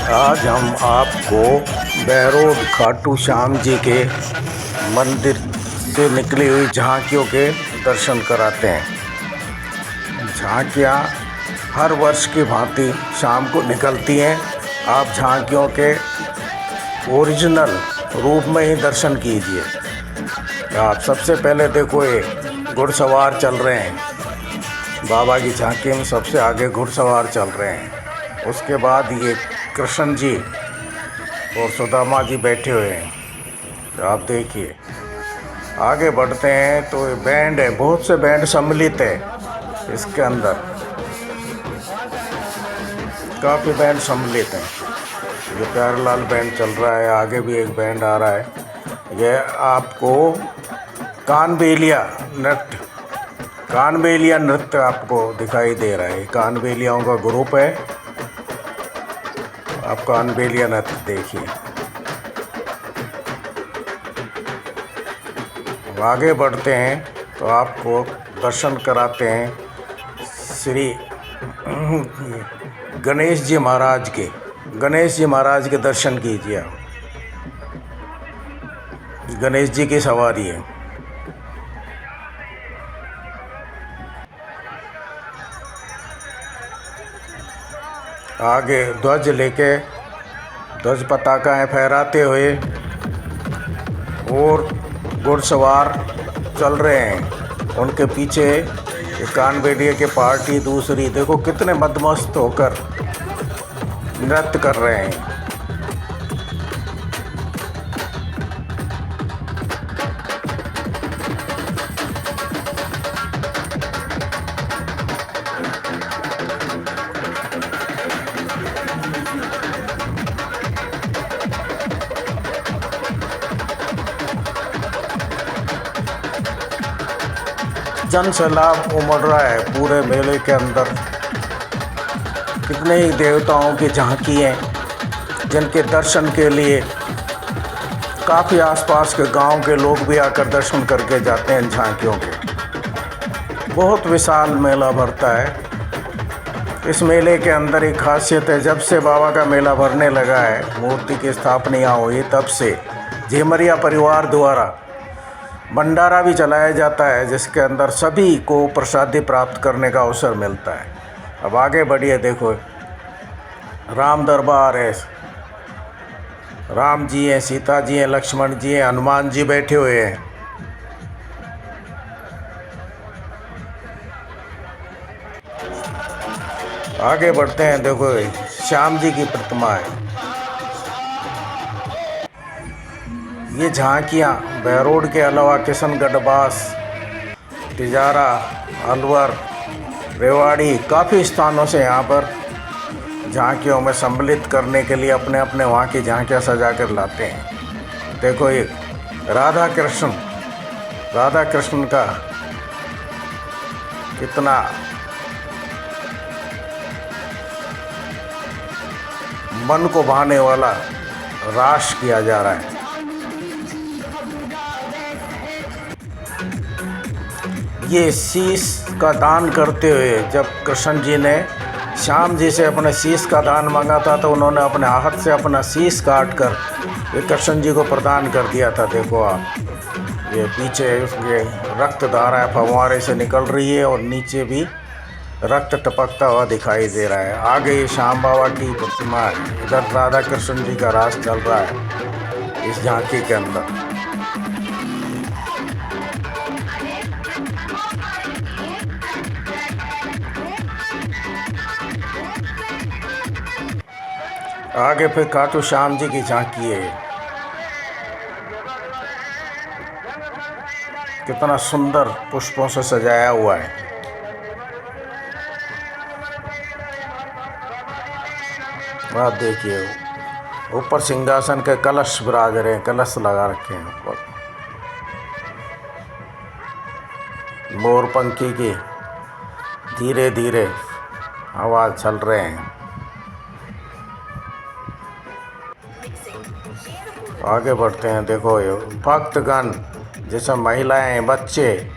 आज हम आपको बहरोड खाटू श्याम जी के मंदिर से निकली हुई झांकियों के दर्शन कराते हैं। झांकियाँ हर वर्ष की भांति शाम को निकलती हैं। आप झांकियों के ओरिजिनल रूप में ही दर्शन कीजिए। आप सबसे पहले देखो, ये घुड़सवार चल रहे हैं। बाबा की झांकी में सबसे आगे घुड़सवार चल रहे हैं। उसके बाद ये कृष्ण जी और सुदामा जी बैठे हुए हैं। आप देखिए, आगे बढ़ते हैं तो ये बैंड है, बहुत से बैंड सम्मिलित है इसके अंदर, काफ़ी बैंड सम्मिलित हैं। ये प्यारेलाल बैंड चल रहा है, आगे भी एक बैंड आ रहा है। यह आपको कानबेलिया नृत्य आपको दिखाई दे रहा है। कानबेलियाओं का ग्रुप है। आप कानबेलिया नृत्य देखिए। आगे बढ़ते हैं तो आपको दर्शन कराते हैं श्री गणेश जी महाराज के। गणेश जी महाराज के दर्शन कीजिए आप। गणेश जी की सवारी है। आगे ध्वज लेके ध्वज पताकाएँ फहराते हुए और घुड़सवार चल रहे हैं। उनके पीछे कानबेलिया के पार्टी दूसरी, देखो कितने मदमस्त होकर नृत्य कर रहे हैं। जन सैलाब उमड़ रहा है पूरे मेले के अंदर। कितने ही देवताओं की झांकी हैं जिनके दर्शन के लिए काफ़ी आसपास के गांव के लोग भी आकर दर्शन करके जाते हैं झांकियों के। बहुत विशाल मेला भरता है। इस मेले के अंदर एक खासियत है, जब से बाबा का मेला भरने लगा है, मूर्ति की स्थापना हुई, तब से झेमरिया परिवार द्वारा भंडारा भी चलाया जाता है, जिसके अंदर सभी को प्रसादी प्राप्त करने का अवसर मिलता है। अब आगे बढ़िए, देखो राम दरबार है। राम जी हैं, सीता जी हैं, लक्ष्मण जी हैं, हनुमान जी बैठे हुए हैं। आगे बढ़ते हैं, देखो श्याम जी की प्रतिमा है। ये झांकियाँ बहरोड के अलावा किशनगढ़, बास, तिजारा, अलवर, रेवाड़ी, काफ़ी स्थानों से यहाँ पर झांकियों में सम्मिलित करने के लिए अपने अपने वहाँ की झांकियाँ सजा कर लाते हैं। देखो ये राधा कृष्ण का कितना मन को भाने वाला रास किया जा रहा है। ये शीश का दान करते हुए, जब कृष्ण जी ने श्याम जी से अपने शीश का दान मांगा था तो उन्होंने अपने हाथ से अपना शीश काट कर ये कृष्ण जी को प्रदान कर दिया था। देखो आप, ये पीछे ये रक्त धारा फव्वारे से निकल रही है और नीचे भी रक्त टपकता हुआ दिखाई दे रहा है। आगे ये श्याम बाबा की प्रतिमा है। इधर राधा कृष्ण जी का रास चल रहा है इस झांकी के अंदर। आगे फिर खाटू श्याम जी की झांकी है। कितना सुंदर पुष्पों से सजाया हुआ है। आप देखिए, ऊपर सिंहासन के कलश विराज रहे हैं, कलश लगा रखे हैं ऊपर। मोरपंखी की धीरे धीरे आवाज़ चल रहे हैं। आगे बढ़ते हैं, देखो ये भक्तगण जैसे महिलाएं, बच्चे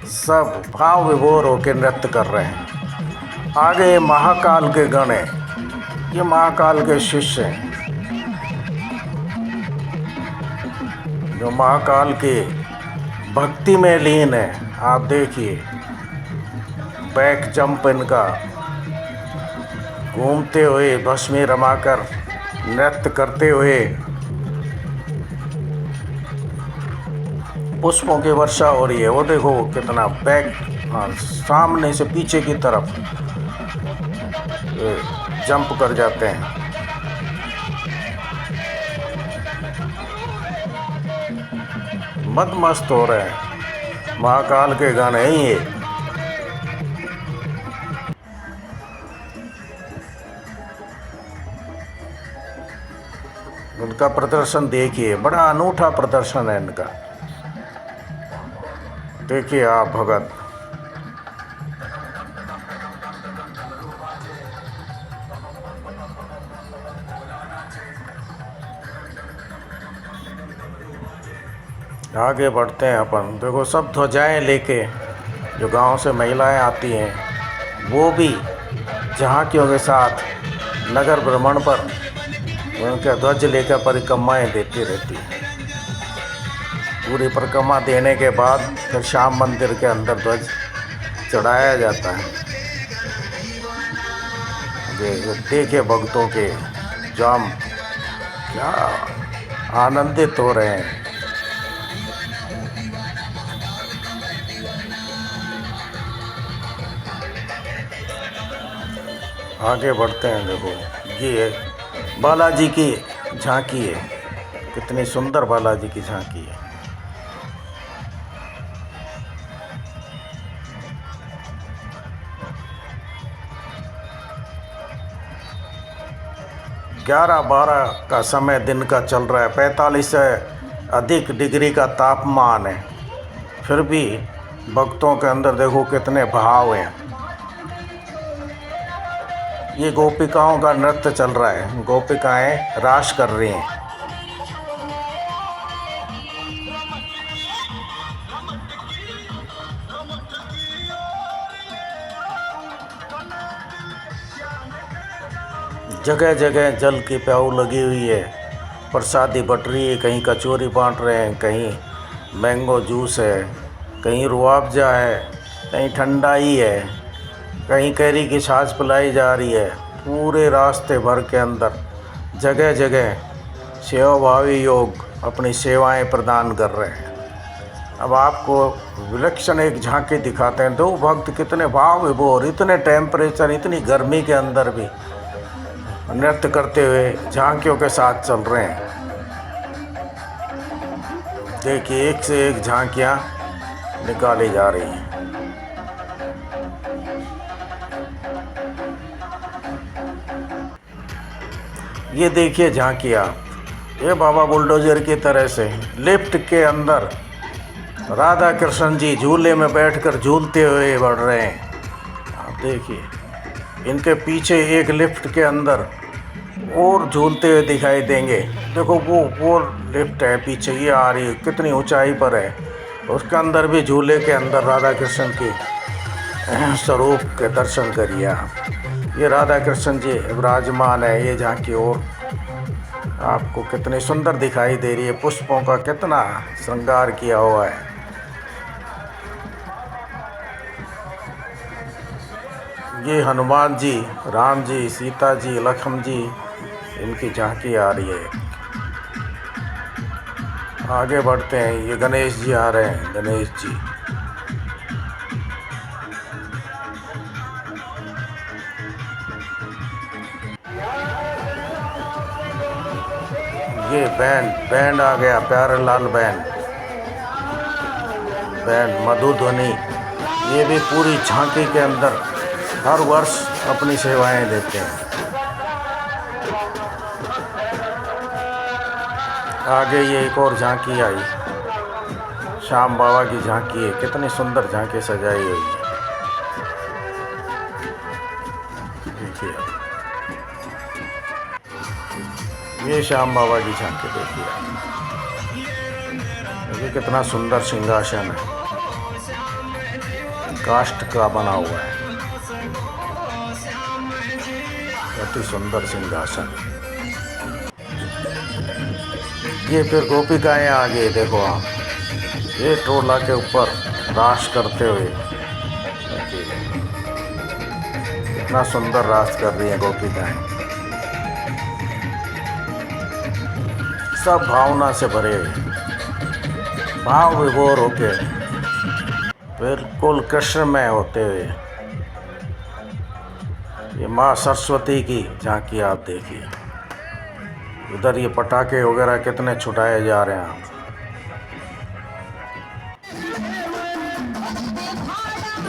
सब भाव विभोर होकर नृत्य कर रहे हैं। आगे महाकाल के गण हैं। ये महाकाल के शिष्य हैं जो महाकाल के भक्ति में लीन है। आप देखिए बैक जंप इनका, घूमते हुए भस्मी रमाकर नृत्य करते हुए पुष्पों की वर्षा हो रही है। वो देखो कितना बैक, सामने से पीछे की तरफ जंप कर जाते हैं। मस्त हो रहे हैं, महाकाल के गाने ही ये। उनका प्रदर्शन देखिए, बड़ा अनूठा प्रदर्शन है इनका। देखिए आप भगत, आगे बढ़ते हैं अपन। देखो सब ध्वजाएं लेके जो गांव से महिलाएं आती हैं, वो भी झांकियों के साथ नगर भ्रमण पर उनका ध्वज लेकर परिक्रमाएं देती रहती है। पूरी परिक्रमा देने के बाद फिर श्याम मंदिर के अंदर ध्वज चढ़ाया जाता है। देखे भक्तों के जाम क्या आनंदित हो रहे हैं। आगे बढ़ते हैं। देखो ये बालाजी की झांकी है, कितनी सुंदर बालाजी की झांकी है। ग्यारह 12 का समय दिन का चल रहा है, 45 से अधिक डिग्री का तापमान है, फिर भी भक्तों के अंदर देखो कितने भाव हैं। ये गोपिकाओं का नृत्य चल रहा है, गोपिकाएं रास कर रही हैं। जगह जगह जल की प्याऊ लगी हुई है, प्रसादी बट रही है, कहीं कचौरी बांट रहे हैं, कहीं मैंगो जूस है, कहीं रुआवजा है, कहीं ठंडाई है, कहीं कैरी की छाछ पिलाई जा रही है। पूरे रास्ते भर के अंदर जगह जगह सेवाभावी योग अपनी सेवाएं प्रदान कर रहे हैं। अब आपको विलक्षण एक झांकी दिखाते हैं। दो भक्त कितने भाव विभोर, इतने टेम्परेचर, इतनी गर्मी के अंदर भी नृत्य करते हुए झांकियों के साथ चल रहे हैं। देखिए एक से एक झांकियाँ निकाली जा रही हैं। ये देखिए झांकियाँ, ये बाबा बुलडोजर की तरह से लिफ्ट के अंदर राधा कृष्ण जी झूले में बैठकर झूलते हुए बढ़ रहे हैं। आप देखिए इनके पीछे एक लिफ्ट के अंदर और झूलते हुए दिखाई देंगे। देखो वो लिफ्ट है पीछे, ये आ रही है, कितनी ऊंचाई पर है। उसके अंदर भी झूले के अंदर राधा कृष्ण के स्वरूप के दर्शन करिए आप। ये राधा कृष्ण जी विराजमान है। ये झांकी और आपको कितनी सुंदर दिखाई दे रही है, पुष्पों का कितना श्रृंगार किया हुआ है। ये हनुमान जी, राम जी, सीता जी, लक्ष्मण जी, इनकी झांकी आ रही है। आगे बढ़ते हैं। ये गणेश जी आ रहे हैं, गणेश जी। ये बैंड आ गया, प्यारे लाल बैंड मधुध्वनि। ये भी पूरी झांकी के अंदर हर वर्ष अपनी सेवाएं देते हैं। आगे ये एक और झांकी आई, श्याम बाबा की झांकी है, कितनी सुंदर झांकी सजाई हुई है। देखिए ये श्याम बाबा की झांकी देखिए, ये कितना सुंदर सिंहासन है, काष्ठ का बना हुआ है। बहुत ही सुंदर सिंहासन। ये फिर गोपिकाएं आ गई, देखो आप, ये टोला के ऊपर रास करते हुए, कितना सुंदर रास कर रही है गोपिकाएं। सब भावना से भरे हुए, भाव विभोर होके बिल्कुल कृष्णमय होते हुए ये माँ सरस्वती की झांकी आप देखिए। इधर ये पटाखे वगैरह कितने छुटाए जा रहे हैं।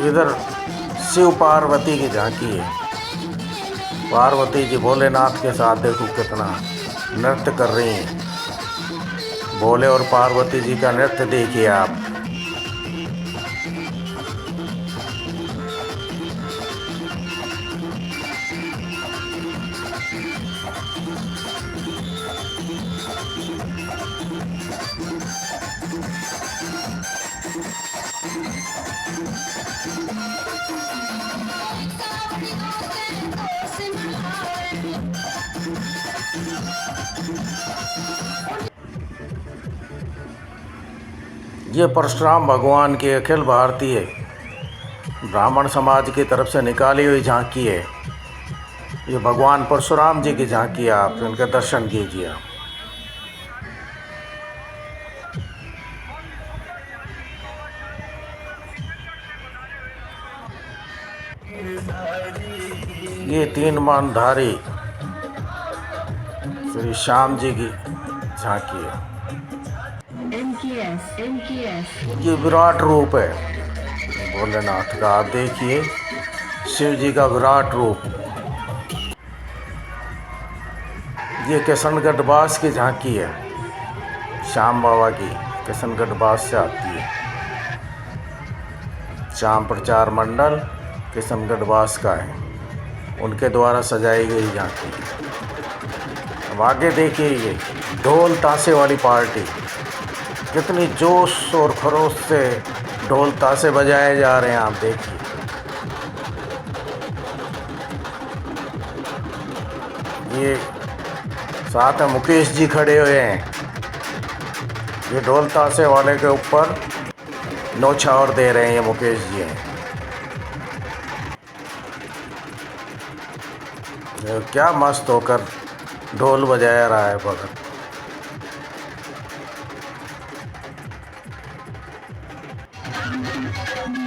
इधर शिव पार्वती की झांकी है। पार्वती जी भोलेनाथ के साथ देखो कितना नृत्य कर रही हैं। भोले और पार्वती जी का नृत्य देखिए आप। ये परशुराम भगवान की अखिल भारतीय ब्राह्मण समाज की तरफ से निकाली हुई झांकी है। ये भगवान परशुराम जी की झांकी है, आप इनके दर्शन कीजिए। ये 3 मानधारी श्री श्याम जी की झांकी है। ये विराट रूप है भोलेनाथ का, आप देखिए शिव जी का विराट रूप। ये किशनगढ़ बास की झांकी है, श्याम बाबा की किशनगढ़ बास से आती है। श्याम प्रचार मंडल किशनगढ़ बास का है, उनके द्वारा सजाई गई झांकी। अब आगे देखिए ये ढोल ताशे वाली पार्टी, कितनी जोश और खरोश से ढोल ताशे बजाए जा रहे हैं, आप देखिए। ये साथ में मुकेश जी खड़े हुए हैं। ये ढोल ताशे वाले के ऊपर नौछावर दे रहे हैं, ये मुकेश जी हैं। क्या मस्त होकर ढोल बजाया रहा है भगत।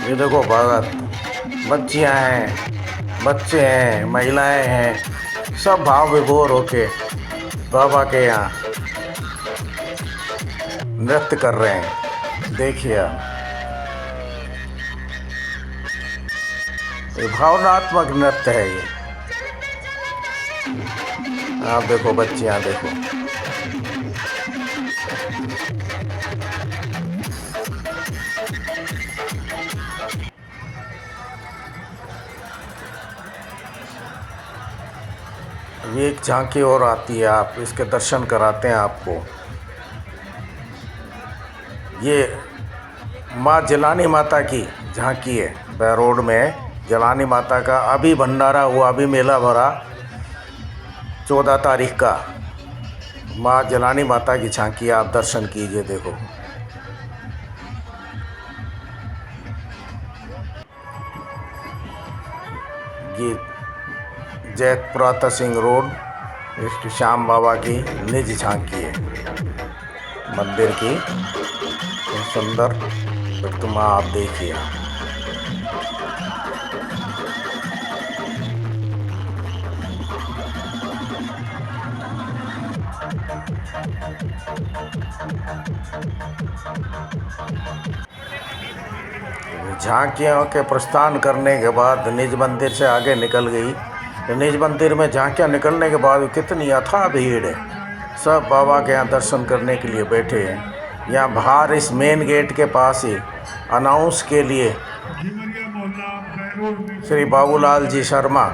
ये देखो भगत, बच्चियां हैं, बच्चे हैं, महिलाएं हैं, सब भाव विभोर होके बाबा के यहाँ नृत्य कर रहे हैं। देखिए आप, ये भावनात्मक नृत्य है ये। आप देखो बच्चियां देखो, ये एक झांकी और आती है, आप इसके दर्शन कराते हैं आपको। ये माँ जलानी माता की झांकी है, बैरोड में जलानी माता का अभी भंडारा हुआ, अभी मेला भरा 14 तारीख का। माँ जलानी माता की झांकी, आप दर्शन कीजिए। देखो ये जैतपुरा सिंह रोड इसकी श्याम बाबा की निज झांकी है। मंदिर की सुंदर प्रतिमा आप देखिए। झांकियों के प्रस्थान करने के बाद निज मंदिर से आगे निकल गई। निज मंदिर में झांकियाँ निकलने के बाद कितनी अथाह भीड़ है, सब बाबा के यहाँ दर्शन करने के लिए बैठे हैं। यहाँ बाहर इस मेन गेट के पास ही अनाउंस के लिए श्री बाबूलाल जी शर्मा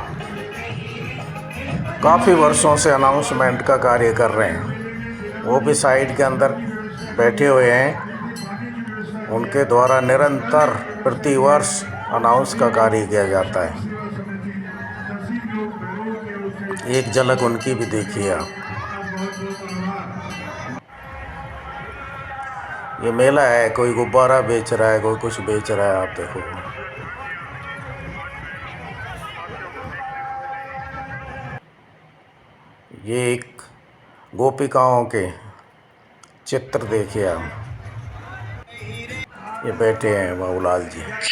काफ़ी वर्षों से अनाउंसमेंट का कार्य कर रहे हैं। वो भी साइड के अंदर बैठे हुए हैं। उनके द्वारा निरंतर प्रतिवर्ष अनाउंस का कार्य किया जाता है। एक झलक उनकी भी देखिए आप। ये मेला है, कोई गुब्बारा बेच रहा है, कोई कुछ बेच रहा है, आप देखो। ये एक गोपिकाओं के चित्र देखिए आप। ये बैठे हैं बाबूलाल जी।